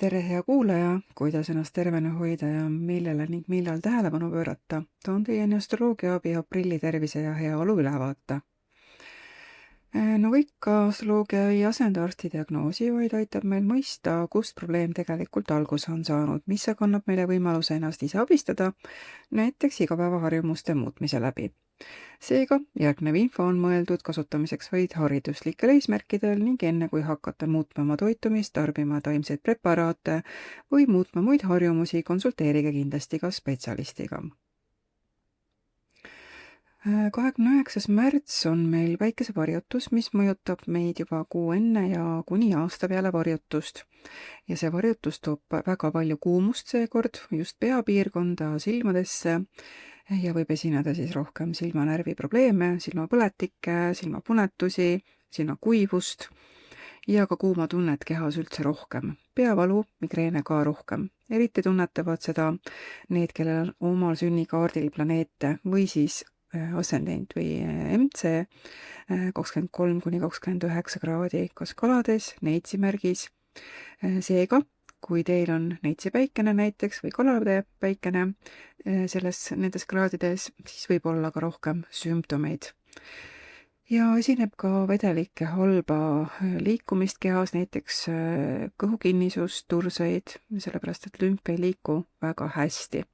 Tere, hea kuulaja, kuidas ennast tervena hoida ja millele ning millal tähelepanu pöörata, toon teieni astroloogia abi aprilli tervise ja heaolu ülevaate. Nagu ikka, astroloogia ei asenda arsti diagnoosi, vaid aitab meil mõista, kust probleem tegelikult alguse on saanud, mis aga annab meile võimaluse ennast ise abistada, näiteks igapäevaharjumuste muutmise läbi. Seega, järgnev info on mõeldud kasutamiseks vaid hariduslikel eesmärkidel ning enne kui hakata muutma oma toitumist, tarbima taimseid preparaate või muutma muid harjumusi, konsulteerige kindlasti ka spetsialistiga. 29. märts on meil päikesevarjutus, mis mõjutab meid juba kuu enne ja kuni aasta peale varjutust. Ja see varjutus toob väga palju kuumust seekord, just peapiirkonda, silmadesse ja võib esineda siis rohkem silmanärvi probleeme, silmapõletikke, silmapunetusi, silmakuivust ja ka kuumatunnet kehas üldse rohkem. Peavalu, migreene ka rohkem. Eriti tunnetavad seda need, kellel on omal sünnikaardil planeete või siis ascendent või MC 23–29 kraadi, kas kalades, neitsimärgis. Seega, kui teil on neitsi päikene näiteks või kalade päikene nendes kraadides, siis võib olla ka rohkem sümptomeid. Ja esineb ka vedelike halba liikumist kehas, näiteks kõhukinnisust, turseid, sellepärast et lümp ei liiku väga hästi.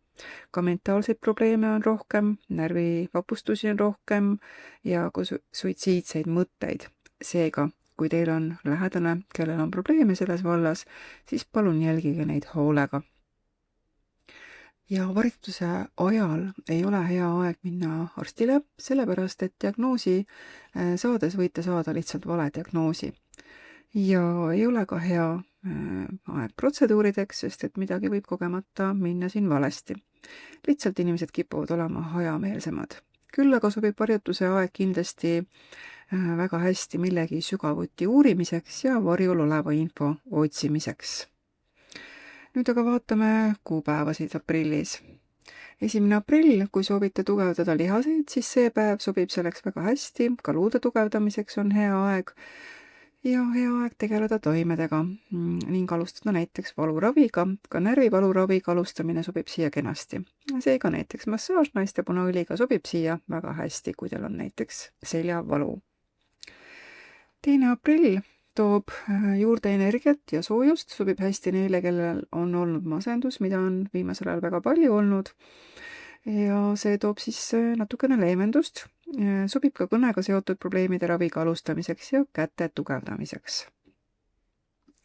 Ka mentaalseid probleeme on rohkem, närvivapustusi on rohkem ja ka suitsiidseid mõtteid. Seega, kui teil on lähedane, kellel on probleeme selles vallas, siis palun jälgige neid hoolega. Ja varjutuse ajal ei ole hea aeg minna arstile, sellepärast et diagnoosi saades võite saada lihtsalt vale diagnoosi. Ja ei ole ka hea aeg protseduurideks, sest et midagi võib kogemata minna siin valesti. Lihtsalt inimesed kipuvad olema hajameelsemad. Küll aga sobib varjutuse aeg kindlasti väga hästi millegi sügavuti uurimiseks ja varjul oleva info otsimiseks. Nüüd aga vaatame kuupäevasid aprillis. 1. aprill, kui soovite tugevdada lihaseid, siis see päev sobib selleks väga hästi, ka luude tugevdamiseks on hea aeg ja hea aeg tegeleda taimedega ning alustada näiteks valuraviga. Ka närvivaluraviga alustamine sobib siia kenasti. Seega näiteks massaaž naiste punaõliga sobib siia väga hästi, kui teil on näiteks seljavalu. 2. aprill toob juurde energiat ja soojust, sobib hästi neile, kellel on olnud masendus, mida on viimasel ajal väga palju olnud. Ja see toob siis natukene leevendust. Sobib ka kõnega seotud probleemide raviga alustamiseks ja käte tugevdamiseks.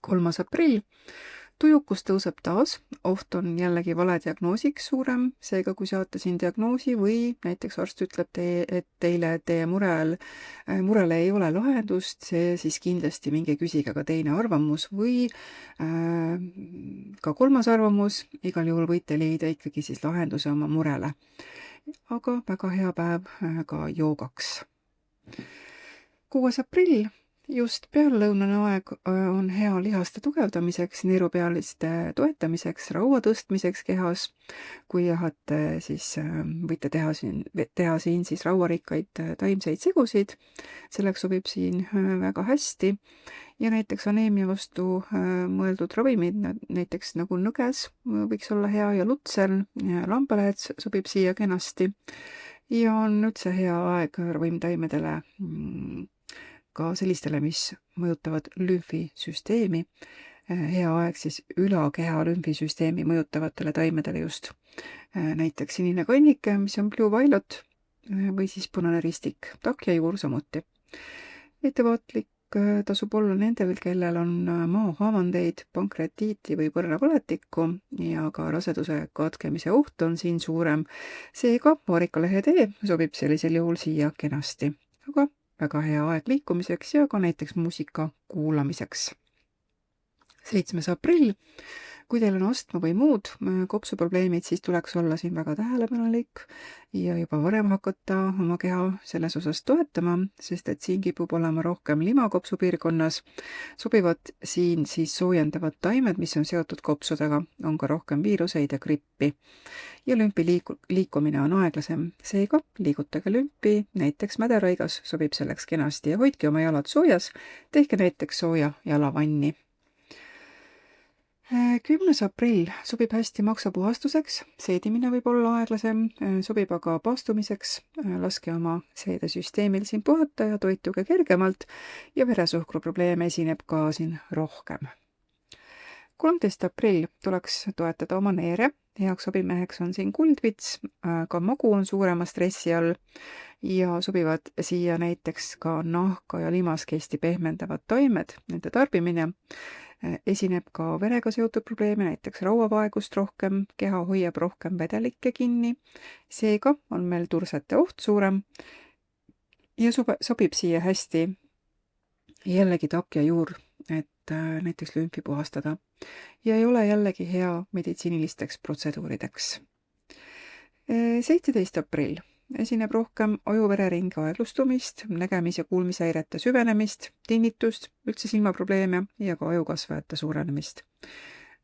3. aprill. Tujukus tõuseb taas, oht on jällegi vale diagnoosiks suurem, seega kui saate siin diagnoosi või näiteks arst ütleb et teile teie murele ei ole lahendust, siis kindlasti minge küsige ka teine arvamus või ka 3. arvamus, igal juhul võite leida ikkagi siis lahenduse oma murele. Aga väga hea päev ka joogaks. 6. aprill. Just peallõunane aeg on hea lihaste tugevdamiseks, neerupealiste toetamiseks, raua tõstmiseks kehas. Kui jahate, siis võite teha siin siis rauarikkaid taimseid segusid. Selleks sobib siin väga hästi. Ja näiteks aneemia vastu mõeldud ravimid, näiteks nagu nõges võiks olla hea ja lutsern, lambalähed sobib siia kenasti. Ja on üldse hea aeg ravimtaimedele ka sellistele, mis mõjutavad lümfisüsteemi. Hea aeg siis ülakeha lümfisüsteemi mõjutavatele taimedele just. Näiteks sinine kannike, mis on Blue Violet või siis punane ristik, takk ja juur samuti. Ettevaatlik tasub olla nendel, kellel on maahavandeid, pankreatiiti või põrnapõletikku ja ka raseduse katkemise oht on siin suurem. Seega vaarikalehe tee sobib sellisel juhul siia kenasti. Aga väga hea aeg liikumiseks ja ka näiteks muusika kuulamiseks. 7. aprill. Kui teil on astma või muud kopsuprobleemid, siis tuleks olla siin väga tähelepanelik ja juba varem hakata oma keha selles osas toetama, sest et siin kipub olema rohkem lima kopsupiirkonnas. Sobivad siin siis soojendavad taimed, mis on seotud kopsudega, on ka rohkem viiruseid ja grippi. Ja lümpi liikumine on aeglasem, seega liigutage lümpi, näiteks mäderaigas sobib selleks kenasti ja hoidke oma jalad soojas, tehke näiteks sooja jalavanni. 10. aprill sobib hästi maksapuhastuseks, seedimine võib olla aeglasem, sobib aga paastumiseks, laske oma seedesüsteemil siin puhata ja toituge kergemalt ja veresuhkruprobleeme esineb ka siin rohkem. 13. aprill tuleks toetada oma neere, heaks sobimeheks on siin kuldvits, ka magu on suurema stressi all ja sobivad siia näiteks ka nahka ja limaskesti pehmendavad taimed, nende tarbimine. Esineb ka verega seotud probleeme, näiteks rauavaegust rohkem, keha hoiab rohkem vedelikke kinni, seega on meil tursete oht suurem ja sobib siia hästi jällegi takja juur, et näiteks lümfi puhastada ja ei ole jällegi hea meditsiinilisteks protseduurideks. 17. aprill esineb rohkem aju-vereringe aeglustumist, nägemis- ja kuulmishäirete süvenemist, tinnitust, üldse silmaprobleeme ja ka ajukasvajate suurenemist.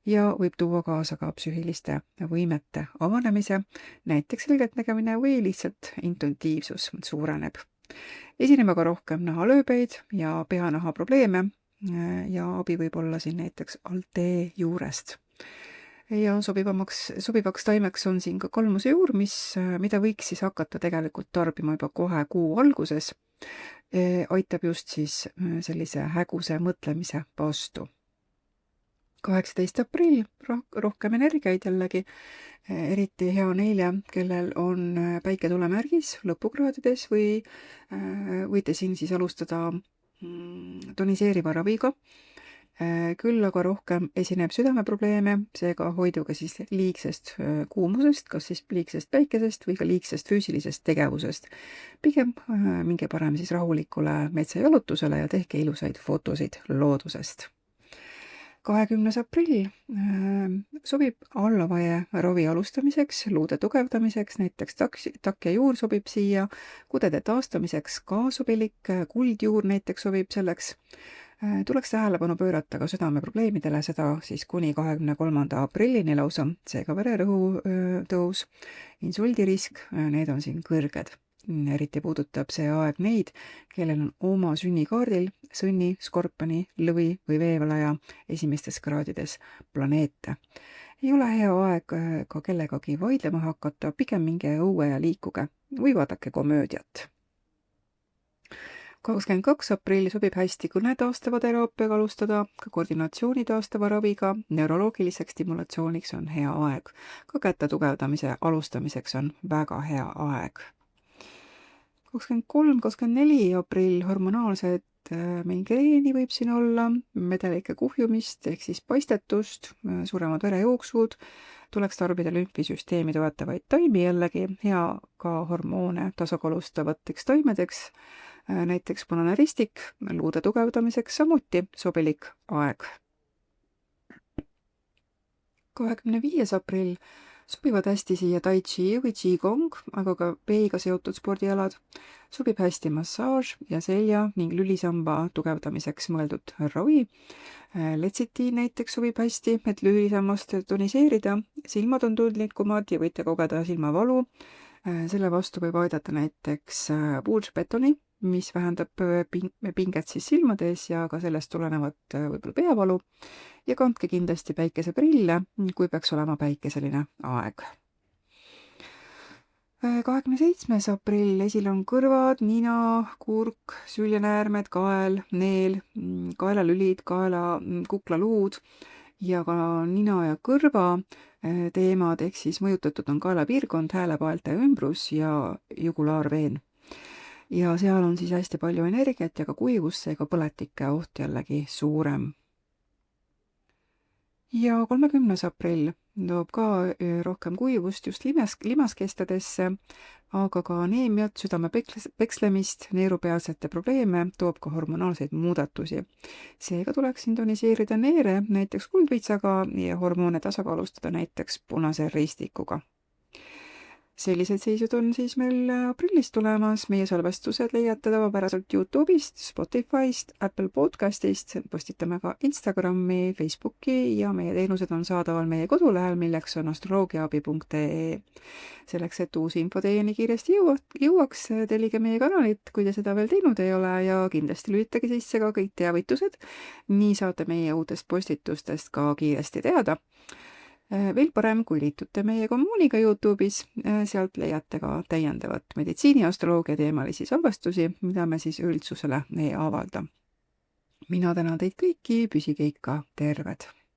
Ja võib tuua kaasa ka psüühiliste võimete avanemise, näiteks selgeltnägemine või lihtsalt intuitiivsus suureneb. Esineb aga rohkem nahalööbeid ja peanaha probleeme ja abi võib olla siin näiteks altee juurest. Ja sobivaks taimeks on siin ka kalmuse juur, mida võiks siis hakata tegelikult tarbima juba kohe kuu alguses. Aitab just siis sellise häguse mõtlemise vastu. 18. aprill, rohkem energiaid jällegi, eriti hea neile, kellel on päike tulemärgis lõpukraadides või võite siin siis alustada toniseeriva raviga. Küll aga rohkem esineb südameprobleeme, seega hoiduge siis liigsest kuumusest, kas siis liigsest päikesest või ka liigsest füüsilisest tegevusest. Pigem minge parem siis rahulikule metsajalutusele ja tehke ilusaid fotosid loodusest. 20. aprill sobib allavaie ravi alustamiseks, luude tugevdamiseks, näiteks takja juur sobib siia, kudede taastamiseks ka sobilik, kuldjuur näiteks sobib selleks. Tuleks tähelepanu pöörata ka südameprobleemidele, seda siis kuni 23. aprillini lausa, seega vererõhu tõus, insuldirisk, need on siin kõrged. Eriti puudutab see aeg neid, kellel on oma sünnikaardil sõnni, skorpioni, lõvi või veevalaja esimestes kraadides planeete. Ei ole hea aeg ka kellegagi vaidlema hakata, pigem minge õue ja liikuge või vaadake komöödiat. 22. aprill sobib hästi kõne taastava teraapiaga alustada, ka koordinatsiooni taastava raviga, neuroloogiliseks stimulatsiooniks on hea aeg. Ka käte tugevdamise alustamiseks on väga hea aeg. 23-24 aprill hormonaalsed migreeni võib siin olla, vedelike kuhjumist ehk siis paistetust, suuremad verejooksud, tuleks tarbida lümfisüsteemi toetavaid taimi jällegi, hea ka hormoone tasakaalustavateks taimedeks, näiteks punane ristik, luude tugevdamiseks samuti sobilik aeg. 25. aprill sobivad hästi siia tai chi või qigong, aga ka peiga seotud spordialad. Sobib hästi massaaž ja selja ning lülisamba tugevdamiseks mõeldud ravi. Letsitiin näiteks sobib hästi, et lülisammast toniseerida. Silmad on tundlikumad ja võite kogeda silmavalu. Selle vastu võib aidata näiteks puudsbetoni, mis vähendab pinget siis silmades ja ka sellest tulenevat võib-olla peavalu. Ja kandke kindlasti päikeseprille, kui peaks olema päikeseline aeg. 27. aprill esil on kõrvad, nina, kurk, süljenäärmed, kael, neel, kaelalülid, kuklaluud ja ka nina ja kõrva teemad, ehk siis mõjutatud on kaelapiirkond, häälepaelte ümbrus ja jugulaarveen. Ja seal on siis hästi palju energiat ja ka kuivust, seega põletike oht jällegi suurem. Ja 30. aprill toob ka rohkem kuivust just limaskestadesse, aga ka aneemiat, südame pekslemist, neerupealsete probleeme, toob ka hormonaalseid muudatusi. Seega tuleks sintoniseerida neere näiteks kuldvitsaga ja hormoone tasakaalustada näiteks punase ristikuga. sellised seisud on siis meil aprillis tulemas. Meie salvestused leiate tavapäraselt Youtube'ist, Spotify'st, Apple Podcast'ist, postitame ka Instagrami, Facebooki ja meie teenused on saadaval meie kodulehel, milleks on astroloogiaabi.ee. Selleks, et uus info teieni kiiresti jõuaks, tellige meie kanalit, kui te seda veel teinud ei ole, ja kindlasti lülitage sisse ka kõik teavitused. Nii saate meie uutest postitustest ka kiiresti teada. Veel parem, kui liitute meie kommuuniga Youtube'is, sealt leiate ka täiendavat meditsiiniastroloogia teemalisi salvestusi, mida me siis üldsusele ei avalda. Mina tänan teid kõiki, püsige ikka terved!